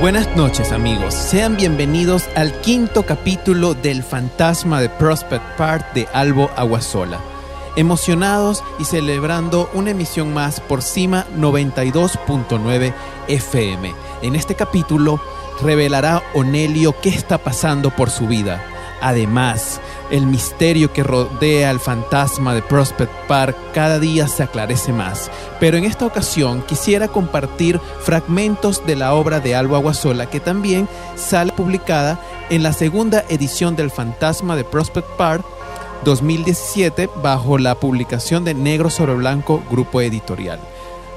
Buenas noches, amigos. Sean bienvenidos al quinto capítulo del Fantasma de Prospect Park de Albo Aguasola. Emocionados y celebrando una emisión más por Cima 92.9 FM. En este capítulo revelará Onelio qué está pasando por su vida. Además, el misterio que rodea al fantasma de Prospect Park cada día se aclarece más. Pero en esta ocasión quisiera compartir fragmentos de la obra de Albo Aguasola que también sale publicada en la segunda edición del Fantasma de Prospect Park 2017 bajo la publicación de Negro sobre Blanco Grupo Editorial.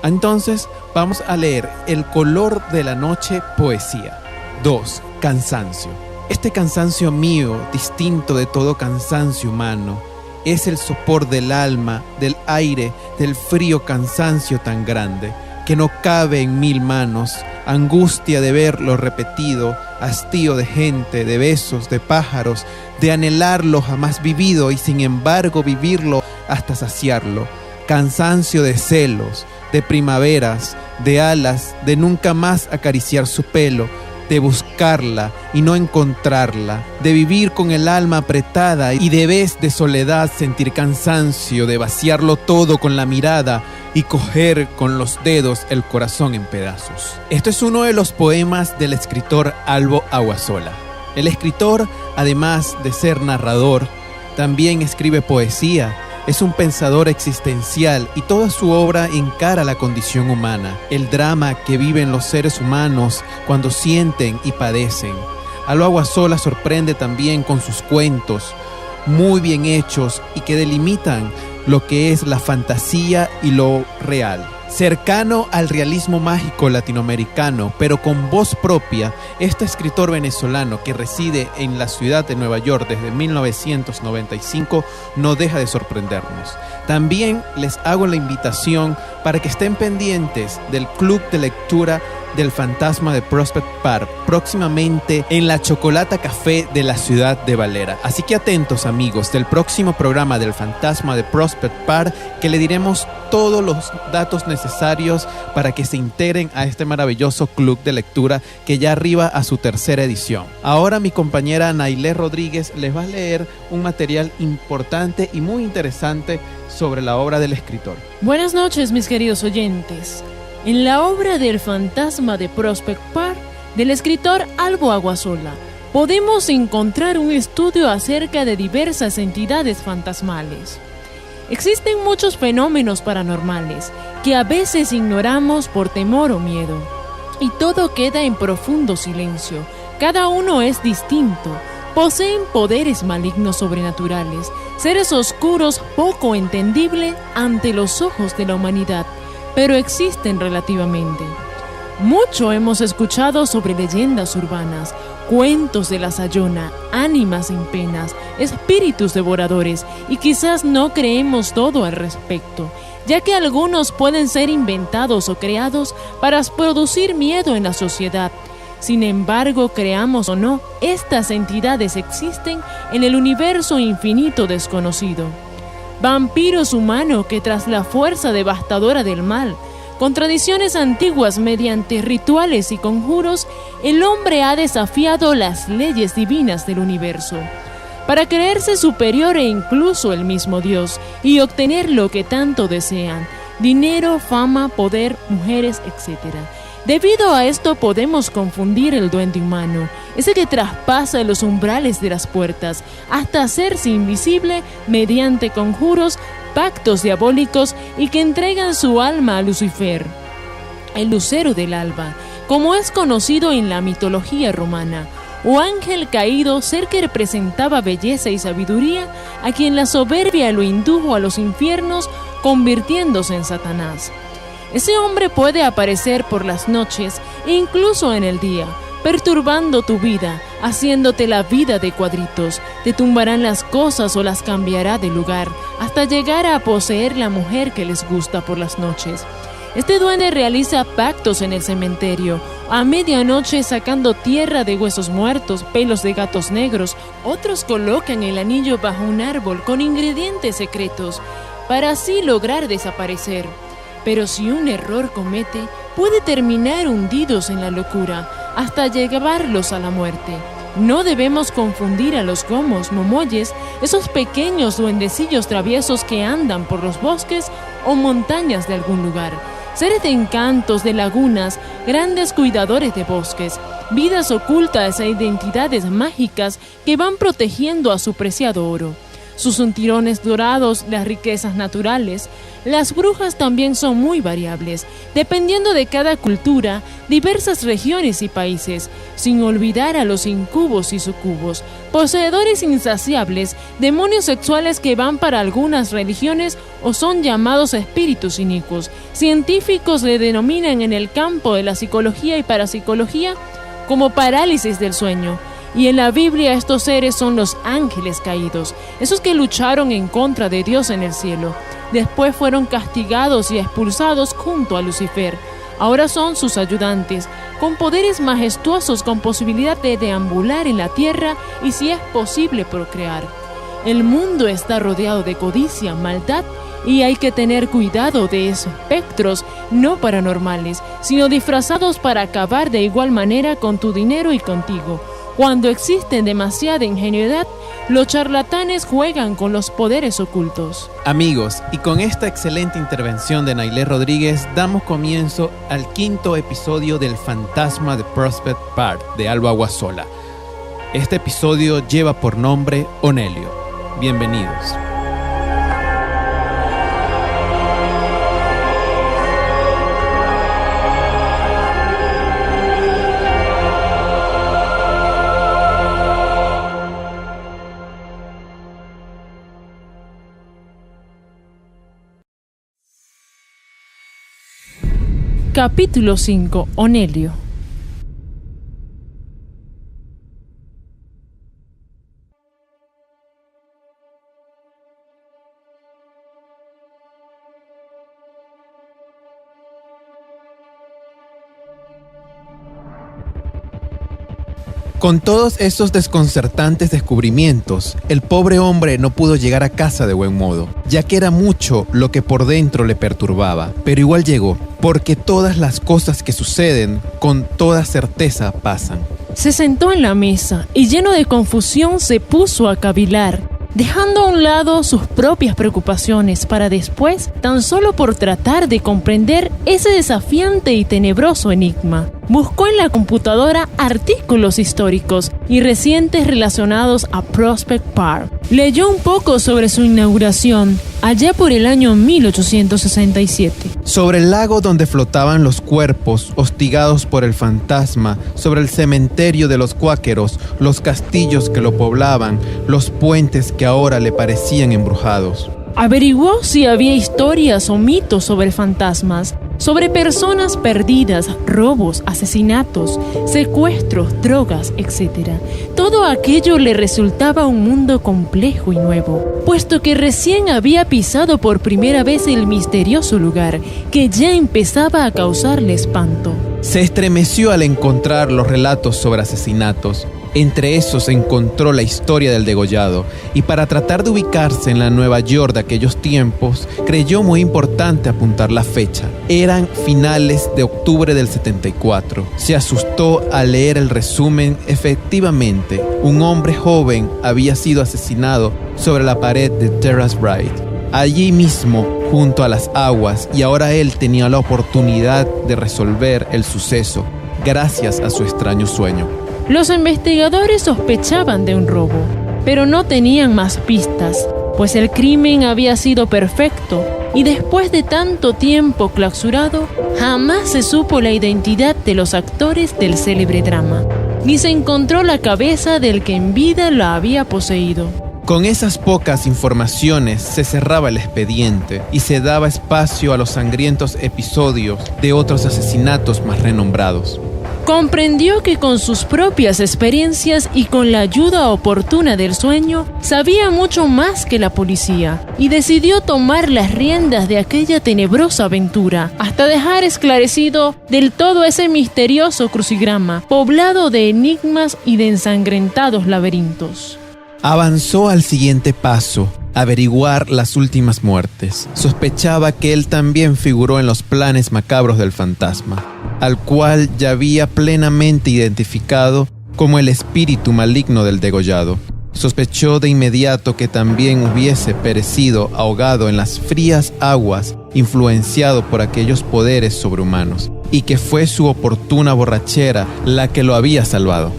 Entonces vamos a leer El color de la noche, poesía. 2. Cansancio. Este cansancio mío, distinto de todo cansancio humano, es el sopor del alma, del aire, del frío cansancio tan grande, que no cabe en 1000 manos, angustia de verlo repetido, hastío de gente, de besos, de pájaros, de anhelarlo jamás vivido y sin embargo vivirlo hasta saciarlo, cansancio de celos, de primaveras, de alas, de nunca más acariciar su pelo, de buscarla y no encontrarla, de vivir con el alma apretada y de vez de soledad sentir cansancio, de vaciarlo todo con la mirada y coger con los dedos el corazón en pedazos. Esto es uno de los poemas del escritor Albo Aguasola. El escritor, además de ser narrador, también escribe poesía. Es un pensador existencial y toda su obra encara la condición humana, el drama que viven los seres humanos cuando sienten y padecen. Albo Aguasola sorprende también con sus cuentos, muy bien hechos y que delimitan lo que es la fantasía y lo real. Cercano al realismo mágico latinoamericano, pero con voz propia, este escritor venezolano que reside en la ciudad de Nueva York desde 1995 no deja de sorprendernos. También les hago la invitación para que estén pendientes del club de lectura del Fantasma de Prospect Park, próximamente en la Chocolata Café de la ciudad de Valera. Así que atentos, amigos, del próximo programa del Fantasma de Prospect Park, que le diremos todos los datos necesarios para que se integren a este maravilloso club de lectura que ya arriba a su tercera edición. Ahora mi compañera Nailé Rodríguez les va a leer un material importante y muy interesante sobre la obra del escritor. Buenas noches, mis queridos oyentes. En la obra del Fantasma de Prospect Park, del escritor Albo Aguasola, podemos encontrar un estudio acerca de diversas entidades fantasmales. Existen muchos fenómenos paranormales que a veces ignoramos por temor o miedo, y todo queda en profundo silencio. Cada uno es distinto, poseen poderes malignos sobrenaturales, seres oscuros poco entendibles ante los ojos de la humanidad, pero existen relativamente. Mucho hemos escuchado sobre leyendas urbanas, cuentos de la Sayona, ánimas en penas, espíritus devoradores, y quizás no creemos todo al respecto, ya que algunos pueden ser inventados o creados para producir miedo en la sociedad. Sin embargo, creamos o no, estas entidades existen en el universo infinito desconocido. Vampiros humanos que tras la fuerza devastadora del mal, con tradiciones antiguas mediante rituales y conjuros, el hombre ha desafiado las leyes divinas del universo, para creerse superior e incluso el mismo Dios, y obtener lo que tanto desean: dinero, fama, poder, mujeres, etc. Debido a esto podemos confundir el duende humano, ese que traspasa los umbrales de las puertas hasta hacerse invisible mediante conjuros, pactos diabólicos y que entregan su alma a Lucifer, el lucero del alba, como es conocido en la mitología romana, o ángel caído, ser que representaba belleza y sabiduría, a quien la soberbia lo indujo a los infiernos, convirtiéndose en Satanás. Ese hombre puede aparecer por las noches e incluso en el día, perturbando tu vida, haciéndote la vida de cuadritos. Te tumbarán las cosas o las cambiará de lugar, hasta llegar a poseer la mujer que les gusta por las noches. Este duende realiza pactos en el cementerio, a medianoche sacando tierra de huesos muertos, pelos de gatos negros. Otros colocan el anillo bajo un árbol con ingredientes secretos, para así lograr desaparecer. Pero si un error comete, puede terminar hundidos en la locura, hasta llevarlos a la muerte. No debemos confundir a los gomos, momoyes, esos pequeños duendecillos traviesos que andan por los bosques o montañas de algún lugar. Seres de encantos, de lagunas, grandes cuidadores de bosques, vidas ocultas e identidades mágicas que van protegiendo a su preciado oro. Sus cinturones dorados, las riquezas naturales. Las brujas también son muy variables, dependiendo de cada cultura, diversas regiones y países, sin olvidar a los incubos y sucubos, poseedores insaciables, demonios sexuales que van para algunas religiones o son llamados espíritus inicuos. Científicos le denominan en el campo de la psicología y parapsicología como parálisis del sueño. Y en la Biblia estos seres son los ángeles caídos, esos que lucharon en contra de Dios en el cielo. Después fueron castigados y expulsados junto a Lucifer. Ahora son sus ayudantes, con poderes majestuosos, con posibilidad de deambular en la tierra y, si es posible, procrear. El mundo está rodeado de codicia, maldad, y hay que tener cuidado de esos espectros no paranormales, sino disfrazados para acabar de igual manera con tu dinero y contigo. Cuando existe demasiada ingenuidad, los charlatanes juegan con los poderes ocultos. Amigos, y con esta excelente intervención de Nailé Rodríguez, damos comienzo al 5º episodio del Fantasma de Prospect Park de Albo Aguasola. Este episodio lleva por nombre Onelio. Bienvenidos. Capítulo 5. Onelio. Con todos esos desconcertantes descubrimientos, el pobre hombre no pudo llegar a casa de buen modo, ya que era mucho lo que por dentro le perturbaba, pero igual llegó, porque todas las cosas que suceden, con toda certeza pasan. Se sentó en la mesa y lleno de confusión se puso a cavilar, dejando a un lado sus propias preocupaciones para después, tan solo por tratar de comprender ese desafiante y tenebroso enigma, buscó en la computadora artículos históricos y recientes relacionados a Prospect Park. Leyó un poco sobre su inauguración allá por el año 1867. Sobre el lago donde flotaban los cuerpos hostigados por el fantasma, sobre el cementerio de los cuáqueros, los castillos que lo poblaban, los puentes que ahora le parecían embrujados. Averiguó si había historias o mitos sobre fantasmas, sobre personas perdidas, robos, asesinatos, secuestros, drogas, etc. Todo aquello le resultaba un mundo complejo y nuevo, puesto que recién había pisado por primera vez el misterioso lugar que ya empezaba a causarle espanto. Se estremeció al encontrar los relatos sobre asesinatos. Entre esos encontró la historia del degollado, y para tratar de ubicarse en la Nueva York de aquellos tiempos, creyó muy importante apuntar la fecha. Eran finales de octubre del 74. Se asustó al leer el resumen. Efectivamente, un hombre joven había sido asesinado sobre la pared de Terrace Bright, allí mismo, junto a las aguas, y ahora él tenía la oportunidad de resolver el suceso, gracias a su extraño sueño. Los investigadores sospechaban de un robo, pero no tenían más pistas, pues el crimen había sido perfecto y después de tanto tiempo clausurado, jamás se supo la identidad de los actores del célebre drama, ni se encontró la cabeza del que en vida la había poseído. Con esas pocas informaciones se cerraba el expediente y se daba espacio a los sangrientos episodios de otros asesinatos más renombrados. Comprendió que con sus propias experiencias y con la ayuda oportuna del sueño, sabía mucho más que la policía y decidió tomar las riendas de aquella tenebrosa aventura hasta dejar esclarecido del todo ese misterioso crucigrama poblado de enigmas y de ensangrentados laberintos. Avanzó al siguiente paso, averiguar las últimas muertes. Sospechaba que él también figuró en los planes macabros del fantasma. al cual ya había plenamente identificado como el espíritu maligno del degollado. Sospechó de inmediato que también hubiese perecido ahogado en las frías aguas, influenciado por aquellos poderes sobrehumanos, y que fue su oportuna borrachera la que lo había salvado.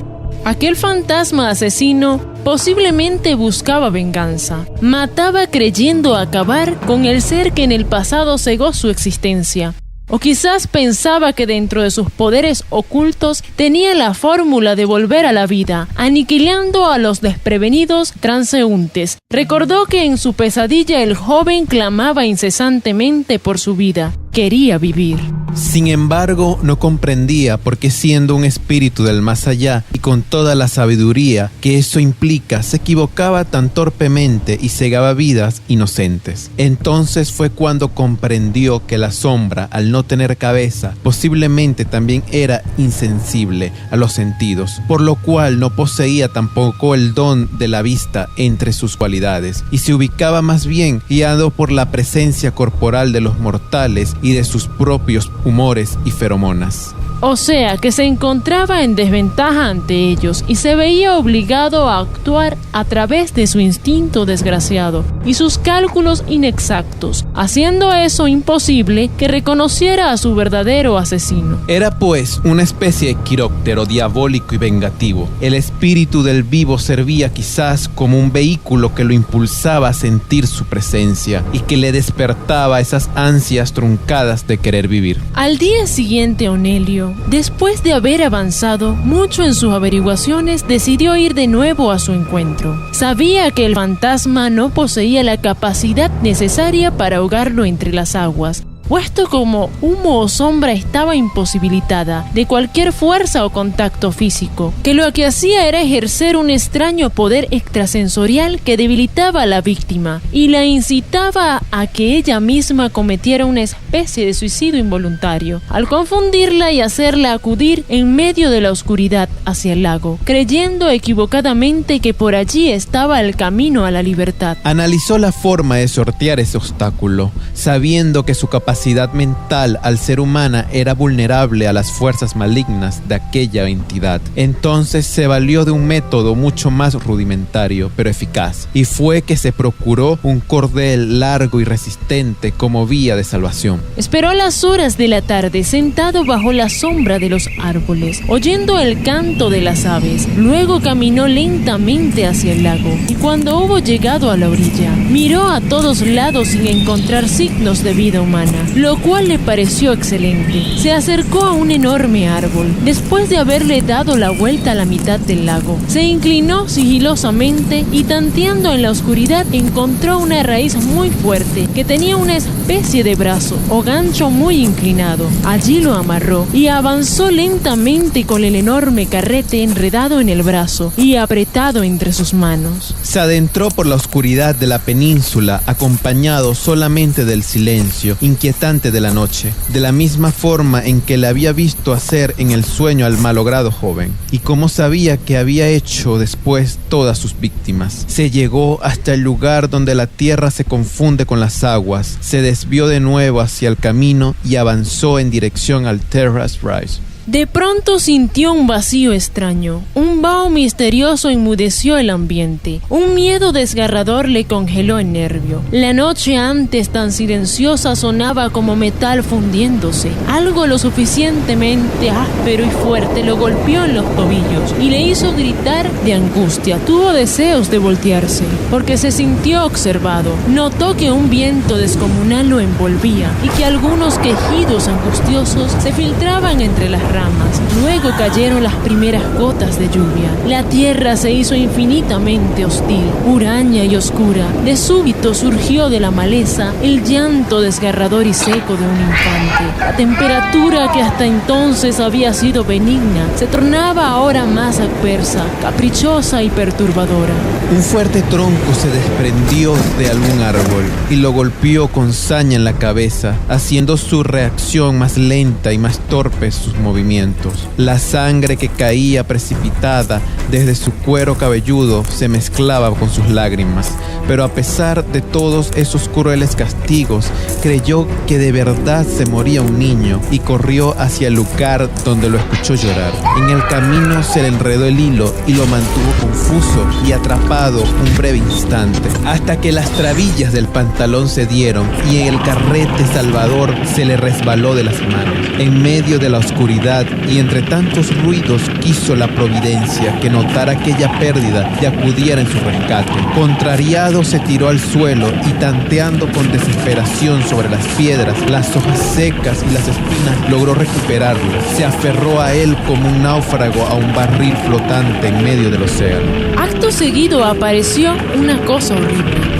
Aquel fantasma asesino posiblemente buscaba venganza. Mataba creyendo acabar con el ser que en el pasado cegó su existencia. O quizás pensaba que dentro de sus poderes ocultos tenía la fórmula de volver a la vida, aniquilando a los desprevenidos transeúntes. Recordó que en su pesadilla el joven clamaba incesantemente por su vida. Quería vivir. Sin embargo, no comprendía por qué, siendo un espíritu del más allá y con toda la sabiduría que eso implica, se equivocaba tan torpemente y cegaba vidas inocentes. Entonces fue cuando comprendió que la sombra, al no tener cabeza, posiblemente también era insensible a los sentidos, por lo cual no poseía tampoco el don de la vista entre sus cualidades, y se ubicaba más bien guiado por la presencia corporal de los mortales y de sus propios humores y feromonas. O sea, que se encontraba en desventaja ante ellos y se veía obligado a actuar a través de su instinto desgraciado y sus cálculos inexactos, haciendo eso imposible que reconociera a su verdadero asesino. Era pues una especie de quiróptero diabólico y vengativo. El espíritu del vivo servía quizás como un vehículo que lo impulsaba a sentir su presencia y que le despertaba esas ansias truncadas de querer vivir. Al día siguiente, Onelio, después de haber avanzado mucho en sus averiguaciones, decidió ir de nuevo a su encuentro. Sabía que el fantasma no poseía la capacidad necesaria para ahogarlo entre las aguas, puesto como humo o sombra estaba imposibilitada de cualquier fuerza o contacto físico, que lo que hacía era ejercer un extraño poder extrasensorial que debilitaba a la víctima y la incitaba a que ella misma cometiera una especie de suicidio involuntario, al confundirla y hacerla acudir en medio de la oscuridad hacia el lago, creyendo equivocadamente que por allí estaba el camino a la libertad. Analizó la forma de sortear ese obstáculo, sabiendo que su capacidad mental al ser humana era vulnerable a las fuerzas malignas de aquella entidad. Entonces se valió de un método mucho más rudimentario, pero eficaz, y fue que se procuró un cordel largo y resistente como vía de salvación. Esperó las horas de la tarde sentado bajo la sombra de los árboles, oyendo el canto de las aves. Luego caminó lentamente hacia el lago, y cuando hubo llegado a la orilla, miró a todos lados sin encontrar signos de vida humana, lo cual le pareció excelente. Se acercó a un enorme árbol. Después de haberle dado la vuelta a la mitad del lago, se inclinó sigilosamente y, tanteando en la oscuridad, encontró una raíz muy fuerte que tenía una especie de brazo o gancho muy inclinado. Allí lo amarró y avanzó lentamente con el enorme carrete enredado en el brazo y apretado entre sus manos. Se adentró por la oscuridad de la península, acompañado solamente del silencio inquietante de la noche, de la misma forma en que le había visto hacer en el sueño al malogrado joven, y como sabía que había hecho después todas sus víctimas. Se llegó hasta el lugar donde la tierra se confunde con las aguas, se desvió de nuevo hacia el camino y avanzó en dirección al Terrace Rise. De pronto sintió un vacío extraño, un vaho misterioso enmudeció el ambiente, un miedo desgarrador le congeló el nervio. La noche antes tan silenciosa sonaba como metal fundiéndose. Algo lo suficientemente áspero y fuerte lo golpeó en los tobillos y le hizo gritar de angustia. Tuvo deseos de voltearse, porque se sintió observado. Notó que un viento descomunal lo envolvía y que algunos quejidos angustiosos se filtraban entre las ramas. Luego cayeron las primeras gotas de lluvia. La tierra se hizo infinitamente hostil, huraña y oscura. De súbito surgió de la maleza el llanto desgarrador y seco de un infante. La temperatura, que hasta entonces había sido benigna, se tornaba ahora más adversa, caprichosa y perturbadora. Un fuerte tronco se desprendió de algún árbol y lo golpeó con saña en la cabeza, haciendo su reacción más lenta y más torpe sus movimientos. movimientos. La sangre que caía precipitada desde su cuero cabelludo se mezclaba con sus lágrimas, pero a pesar de todos esos crueles castigos, creyó que de verdad se moría un niño y corrió hacia el lugar donde lo escuchó llorar. En el camino se le enredó el hilo y lo mantuvo confuso y atrapado un breve instante, hasta que las trabillas del pantalón se dieron y en el carrete Salvador se le resbaló de las manos. En medio de la oscuridad y entre tantos ruidos quiso la providencia que notara aquella pérdida y acudiera en su rescate. Contrariado se tiró al suelo y tanteando con desesperación sobre las piedras, las hojas secas y las espinas logró recuperarlo. Se aferró a él como un náufrago a un barril flotante en medio del océano. Acto seguido apareció una cosa horrible.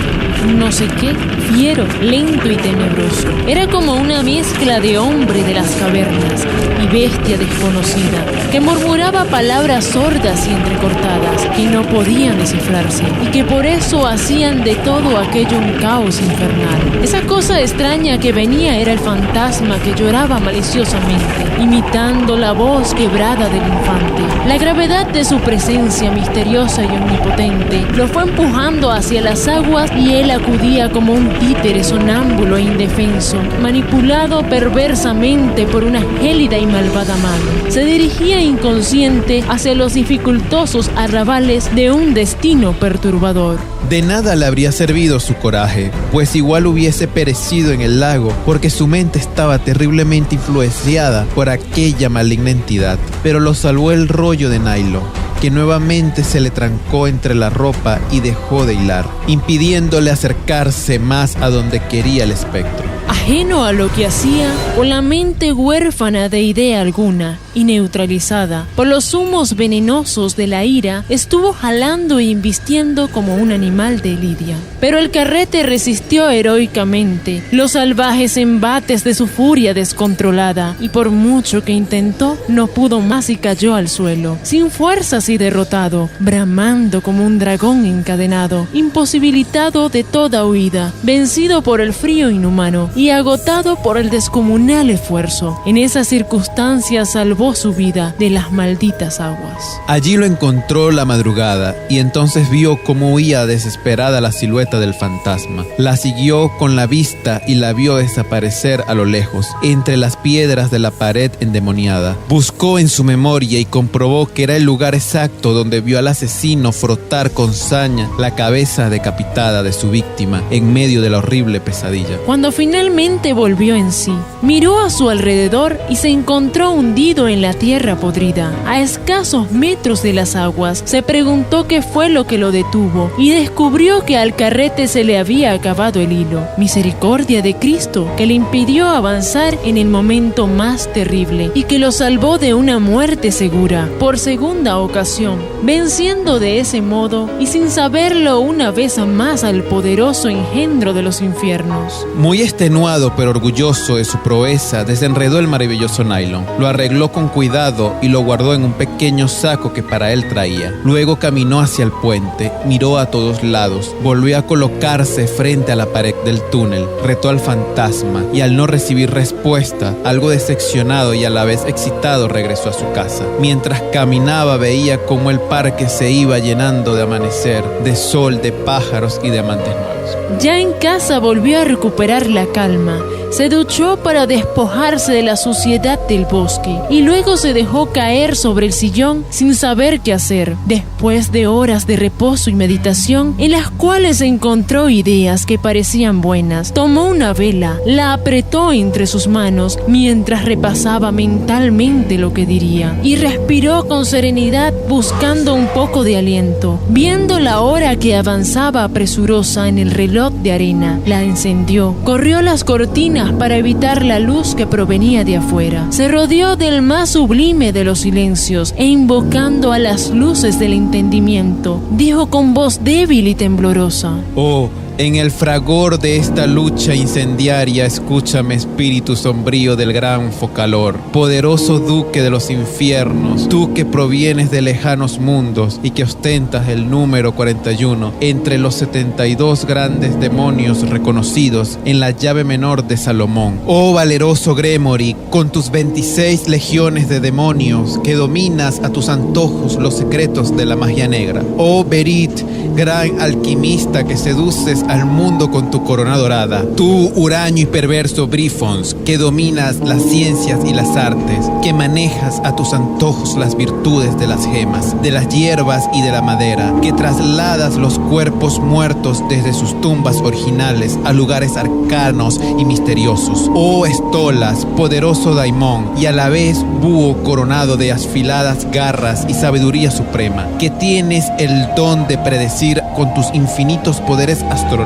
No sé qué, fiero, lento y tenebroso. Era como una mezcla de hombre de las cavernas y bestia desconocida, que murmuraba palabras sordas y entrecortadas que no podían descifrarse y que por eso hacían de todo aquello un caos infernal. Esa cosa extraña que venía era el fantasma que lloraba maliciosamente, imitando la voz quebrada del infante. La gravedad de su presencia misteriosa y omnipotente lo fue empujando hacia las aguas y él acudía como un títere sonámbulo e indefenso, manipulado perversamente por una gélida y malvada mano. Se dirigía inconsciente hacia los dificultosos arrabales de un destino perturbador. De nada le habría servido su coraje, pues igual hubiese perecido en el lago, porque su mente estaba terriblemente influenciada por aquella maligna entidad. Pero lo salvó el rollo de nylon, que nuevamente se le trancó entre la ropa y dejó de hilar, impidiéndole acercarse más a donde quería el espectro. Ajeno a lo que hacía, con la mente huérfana de idea alguna y neutralizada por los humos venenosos de la ira, estuvo jalando e invistiendo como un animal de lidia. Pero el carrete resistió heroicamente los salvajes embates de su furia descontrolada, y por mucho que intentó, no pudo más y cayó al suelo, sin fuerzas y derrotado, bramando como un dragón encadenado, imposibilitado de toda huida, vencido por el frío inhumano y agotado por el descomunal esfuerzo. En esas circunstancias salvó su vida de las malditas aguas. Allí lo encontró la madrugada y entonces vio cómo huía desesperada la silueta del fantasma. La siguió con la vista y la vio desaparecer a lo lejos, entre las piedras de la pared endemoniada. Buscó en su memoria y comprobó que era el lugar exacto donde vio al asesino frotar con saña la cabeza decapitada de su víctima en medio de la horrible pesadilla. Cuando finalmente volvió en sí, miró a su alrededor y se encontró hundido en la tierra podrida, a escasos metros de las aguas. Se preguntó qué fue lo que lo detuvo y descubrió que al carrete se le había acabado el hilo. Misericordia de Cristo, que le impidió avanzar en el momento más terrible y que lo salvó de una muerte segura por segunda ocasión, venciendo de ese modo y sin saberlo una vez más al poderoso engendro de los infiernos. Muy extenuado pero orgulloso de su proeza, desenredó el maravilloso nylon, lo arregló con cuidado y lo guardó en un pequeño saco que para él traía. Luego caminó hacia el puente, miró a todos lados, volvió a colocarse frente a la pared del túnel, retó al fantasma y al no recibir respuesta, algo decepcionado y a la vez excitado, regresó a su casa. Mientras caminaba veía cómo el parque se iba llenando de amanecer, de sol, de pájaros y de amantes nuevos. Ya en casa volvió a recuperar la calma. Se duchó para despojarse de la suciedad del bosque y luego se dejó caer sobre el sillón sin saber qué hacer. Después de horas de reposo y meditación en las cuales encontró ideas que parecían buenas, tomó una vela, la apretó entre sus manos mientras repasaba mentalmente lo que diría y respiró con serenidad buscando un poco de aliento. Viendo la hora que avanzaba apresurosa en el reloj de arena, la encendió, corrió las cortinas para evitar la luz que provenía de afuera. Se rodeó del más sublime de los silencios e invocando a las luces del entendimiento, dijo con voz débil y temblorosa: Oh, En el fragor de esta lucha incendiaria, escúchame, espíritu sombrío del gran focalor, poderoso duque de los infiernos, tú que provienes de lejanos mundos y que ostentas el número 41 entre los 72 grandes demonios reconocidos en la llave menor de Salomón. Oh valeroso Gremory, con tus 26 legiones de demonios que dominas a tus antojos los secretos de la magia negra. Oh Berit, gran alquimista que seduces al mundo con tu corona dorada. Tú, huraño y perverso Brifons, que dominas las ciencias y las artes, que manejas a tus antojos las virtudes de las gemas, de las hierbas y de la madera, que trasladas los cuerpos muertos desde sus tumbas originales a lugares arcanos y misteriosos. Oh Estolas, poderoso Daimón, y a la vez búho coronado de afiladas garras y sabiduría suprema, que tienes el don de predecir con tus infinitos poderes astronómicos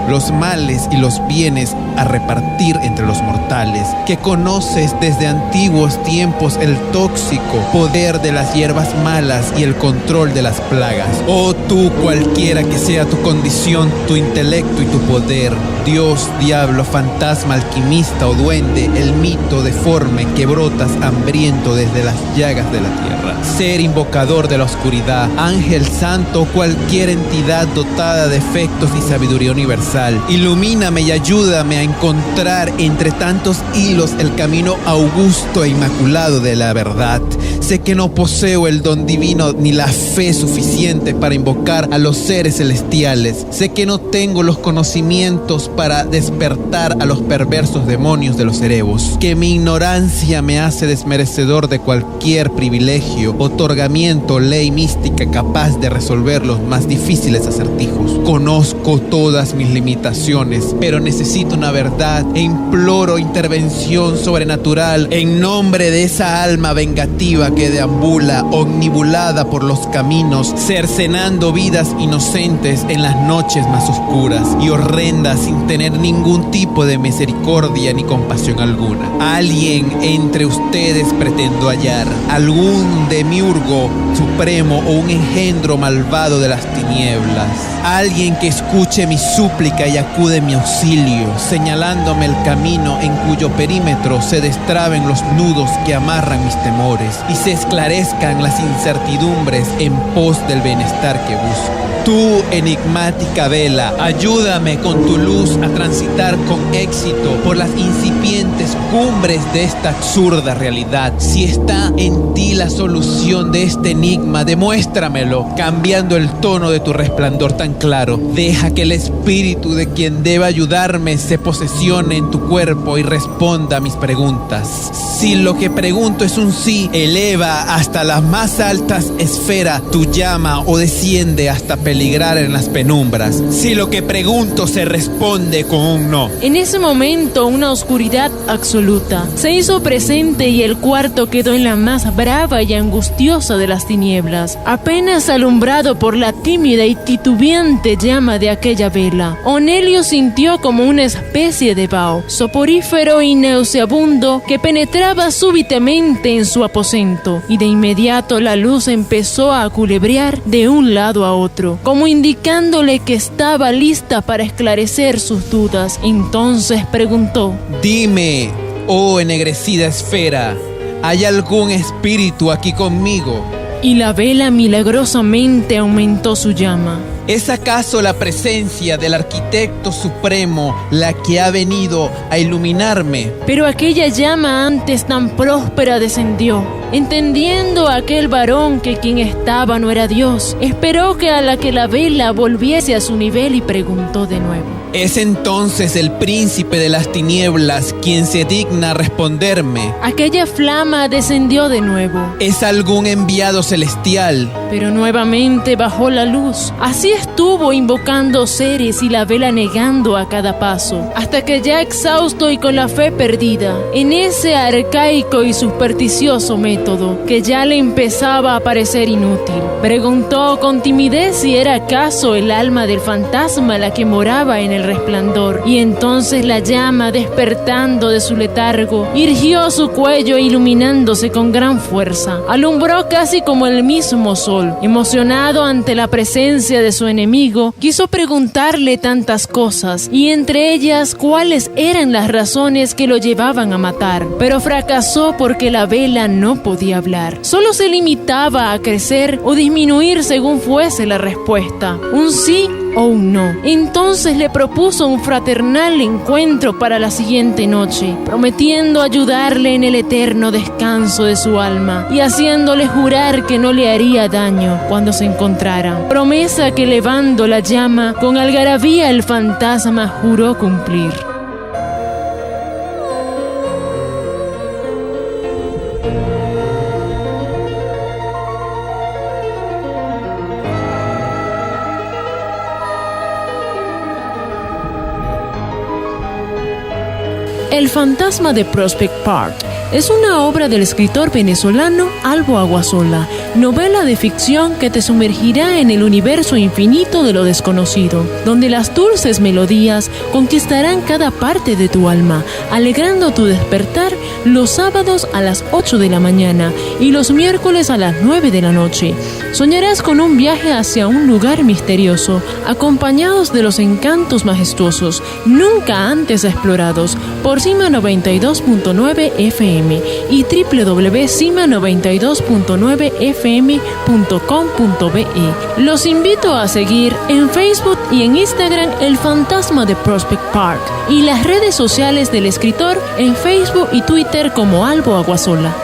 los males y los bienes a repartir entre los mortales, que conoces desde antiguos tiempos el tóxico poder de las hierbas malas y el control de las plagas. Oh tú, cualquiera que sea tu condición, tu intelecto y tu poder, Dios, diablo, fantasma, alquimista o duende, el mito deforme que brotas hambriento desde las llagas de la tierra, ser invocador de la oscuridad, ángel santo o cualquier entidad dotada de efectos y sabiduría universal, ilumíname y ayúdame a encontrar entre tantos hilos el camino augusto e inmaculado de la verdad. Sé que no poseo el don divino ni la fe suficiente para invocar a los seres celestiales. Sé que no tengo los conocimientos para despertar a los perversos demonios de los erebos. Que mi ignorancia me hace desmerecedor de cualquier privilegio, otorgamiento, ley mística capaz de resolver los más difíciles acertijos. Conozco todas mis limitaciones, pero necesito una verdad e imploro intervención sobrenatural en nombre de esa alma vengativa que deambula omnibulada por los caminos, cercenando vidas inocentes en las noches más oscuras y horrendas sin tener ningún tipo de misericordia ni compasión alguna. Alguien entre ustedes pretendo hallar, algún demiurgo supremo o un engendro malvado de las tinieblas, alguien que escuche mi súplica y acude en mi auxilio, señalándome el camino en cuyo perímetro se destraben los nudos que amarran mis temores y se esclarezcan las incertidumbres en pos del bienestar que busco. Tú, enigmática vela, ayúdame con tu luz a transitar con éxito por las incipientes cumbres de esta absurda realidad. Si está en ti la solución de este enigma, demuéstramelo, cambiando el tono de tu resplandor tan claro. Deja que el espíritu de quien deba ayudarme se posesione en tu cuerpo y responda a mis preguntas. Si lo que pregunto es un sí, eleva hasta las más altas esferas tu llama o desciende hasta peligrar en las penumbras. Si lo que pregunto se responde con un no. En ese momento, una oscuridad absoluta se hizo presente y el cuarto quedó en la más brava y angustiosa de las tinieblas, apenas alumbrado por la tímida y titubeante llama de aquella vela. Onelio sintió como una especie de vaho soporífero y nauseabundo que penetraba súbitamente en su aposento, y de inmediato la luz empezó a culebrear de un lado a otro, como indicándole que estaba lista para esclarecer sus dudas. Entonces preguntó: Dime, oh ennegrecida esfera, ¿hay algún espíritu aquí conmigo? Y la vela milagrosamente aumentó su llama. ¿Es acaso la presencia del arquitecto supremo la que ha venido a iluminarme? Pero aquella llama antes tan próspera descendió. Entendiendo aquel varón que quien estaba no era Dios, esperó que a la que la vela volviese a su nivel y preguntó de nuevo: ¿Es entonces el príncipe de las tinieblas quien se digna responderme? Aquella flama descendió de nuevo. ¿Es algún enviado celestial? Pero nuevamente bajó la luz. Así estuvo invocando seres y la vela negando a cada paso, hasta que ya exhausto y con la fe perdida en ese arcaico y supersticioso método que ya le empezaba a parecer inútil, preguntó con timidez si era acaso el alma del fantasma la que moraba en el resplandor. Y entonces la llama, despertando de su letargo, irguió su cuello iluminándose con gran fuerza. Alumbró casi como el mismo sol Sol. Emocionado ante la presencia de su enemigo, quiso preguntarle tantas cosas, y entre ellas cuáles eran las razones que lo llevaban a matar. Pero fracasó porque la vela no podía hablar. Solo se limitaba a crecer o disminuir según fuese la respuesta, un sí o un no. Entonces le propuso un fraternal encuentro para la siguiente noche, prometiendo ayudarle en el eterno descanso de su alma y haciéndole jurar que no le haría daño cuando se encontraran. Promesa que, elevando la llama, con algarabía el fantasma juró cumplir. El fantasma de Prospect Park es una obra del escritor venezolano Albo Aguasola, novela de ficción que te sumergirá en el universo infinito de lo desconocido, donde las dulces melodías conquistarán cada parte de tu alma, alegrando tu despertar los sábados a las 8 de la mañana y los miércoles a las 9 de la noche. Soñarás con un viaje hacia un lugar misterioso, acompañados de los encantos majestuosos nunca antes explorados por Cima 92.9 FM y www.cima92.9fm.com.be. Los invito a seguir en Facebook y en Instagram El Fantasma de Prospect Park y las redes sociales del escritor en Facebook y Twitter como Albo Aguasola.